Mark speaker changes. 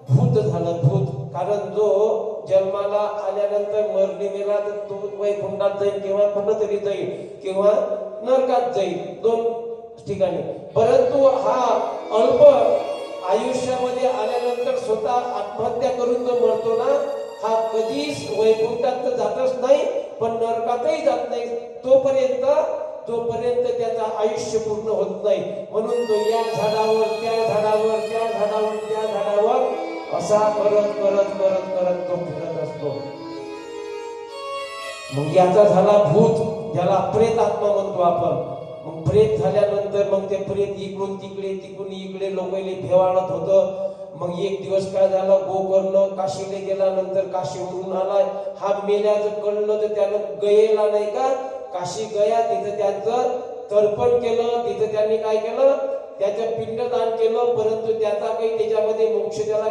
Speaker 1: भूत झालं भूत. कारण जो जन्माला आल्यानंतर मरणी मेला तर तो वैकुंठात जाईल किंवा कुठंतरी जाईल किंवा नरकात जाईल, दोन ठिकाणी. परंतु हा अल्प आयुष्यामध्ये आल्यानंतर स्वतः आत्महत्या करून जो मरतो ना, हा कधीच वैकुंठात तर जातच नाही पण नरकातही जात नाही जोपर्यंत त्याचं आयुष्य पूर्ण होत नाही. म्हणून तो या झाडावर त्या झाडावर त्या झाडावर त्या झाडावर असा करत करत करत करत तो फिरत असतो. मग याचा झाला भूत, ज्याला प्रेत आत्मा म्हणतो आपण. मग प्रेत झाल्यानंतर मग ते प्रेत इकडून तिकडे तिकडून इकडे लोकांनी भेवाळत होतं. मग एक दिवस काय झालं, गोकर्ण काशीला गेल्यानंतर काशीवरून आलाय. हा मेल्याचं कळलं तर त्यानं गयेला नाही का काशी गया, तिथं त्यांचं तर्पण केलं. तिथं त्यांनी काय केलं, त्याचं पिंडदान केलं. परंतु त्याचा काही त्याच्यामध्ये मोक्ष त्याला